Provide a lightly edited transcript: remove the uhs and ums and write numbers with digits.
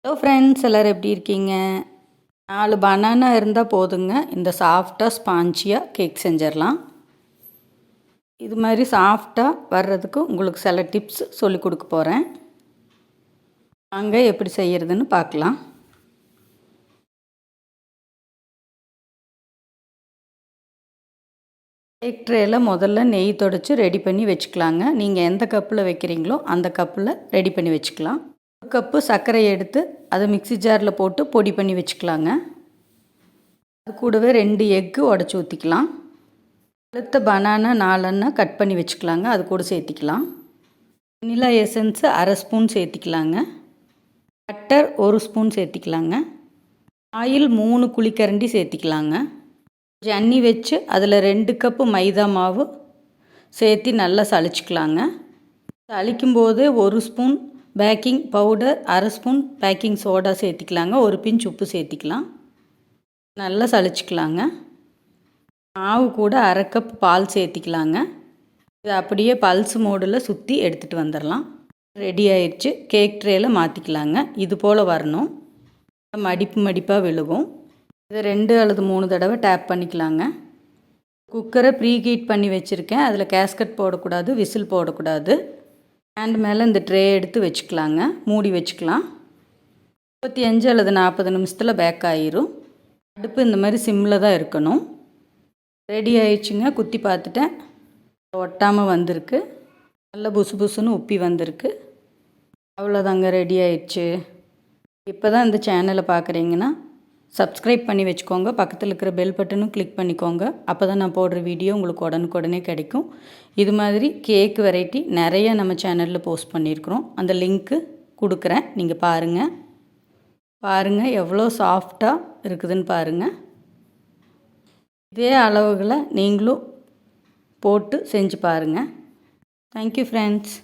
Hello friends, எல்லோரும் எப்படி இருக்கீங்க? 4 பனானா இருந்தால் போதுங்க, இந்த சாஃப்டாக ஸ்பாஞ்சியாக கேக் செஞ்சிடலாம். இது மாதிரி சாஃப்டாக வர்றதுக்கு உங்களுக்கு சில டிப்ஸ் சொல்லி கொடுக்க போகிறேன். வாங்க எப்படி செய்கிறதுன்னு பார்க்கலாம். கேக் ட்ரேயில் முதல்ல நெய் தொடச்சி ரெடி பண்ணி வச்சுக்கலாங்க. நீங்கள் எந்த கப்பில் வைக்கிறீங்களோ அந்த கப்பில் ரெடி பண்ணி வச்சுக்கலாம். 1 கப்பு சர்க்கரையை எடுத்து அதை மிக்ஸி ஜாரில் போட்டு பொடி பண்ணி வச்சுக்கலாங்க. அது கூடவே 2 எக்கு உடச்சி ஊற்றிக்கலாம். பழுத்த பனானா 4 கட் பண்ணி வச்சுக்கலாங்க, அது கூட சேர்த்திக்கலாம். வெனிலா எசன்ஸு 1/2 ஸ்பூன் சேர்த்திக்கலாங்க. பட்டர் 1 ஸ்பூன் சேர்த்திக்கலாங்க. ஆயில் 3 குழிக்கரண்டி சேர்த்திக்கலாங்க. ஜன்னி வச்சு அதில் 2 கப்பு மைதா மாவு சேர்த்து நல்லா சளிச்சிக்கலாங்க. சளிக்கும்போது 1 spoon baking powder, 1/2 spoon baking soda சேர்த்திக்கலாங்க. 1 பிஞ்ச் உப்பு சேர்த்திக்கலாம். நல்லா சளிச்சிக்கலாங்க. மாவு கூட 1/2 கப் பால் சேர்த்திக்கலாங்க. இது அப்படியே பல்ஸ் மோடில் சுற்றி எடுத்துகிட்டு வந்துடலாம். ரெடி ஆயிடுச்சு. கேக் ட்ரேயில் மாற்றிக்கலாங்க. இது போல் வரணும், மடிப்பாக விழுகும். இதை 2 அல்லது 3 தடவை டேப் பண்ணிக்கலாங்க. குக்கரை ப்ரீ ஹீட் பண்ணி வச்சுருக்கேன். அதில் கேஸ்கட் போடக்கூடாது, விசில் போடக்கூடாது. ஹேண்ட் மேலே இந்த ட்ரே எடுத்து வச்சுக்கலாங்க, மூடி வச்சுக்கலாம். 35 அல்லது 40 நிமிஷத்தில் பேக் ஆகிரும். அடுப்பு இந்த மாதிரி சிம்மில் தான் இருக்கணும். ரெடி ஆயிடுச்சுங்க. குத்தி பார்த்துட்டேன், ஒட்டாமல் வந்திருக்கு. நல்லா புசு புசுன்னு உப்பி வந்திருக்கு. அவ்வளோதாங்க, ரெடி ஆயிடுச்சு. இப்போ தான் இந்த சேனலை பார்க்குறீங்கன்னா சப்ஸ்கிரைப் பண்ணி வச்சுக்கோங்க. பக்கத்தில் இருக்கிற பெல் பட்டனும் கிளிக் பண்ணிக்கோங்க. அப்போ தான் நான் போடுற வீடியோ உங்களுக்கு உடனுக்குடனே கிடைக்கும். இது மாதிரி கேக் வெரைட்டி நிறைய நம்ம சேனலில் போஸ்ட் பண்ணியிருக்கிறோம். அந்த லிங்க்கு கொடுக்குறேன், நீங்கள் பாருங்கள் எவ்வளோ சாஃப்டாக இருக்குதுன்னு பாருங்கள். இதே அளவுகளை நீங்களும் போட்டு செஞ்சு பாருங்கள். Thank you friends.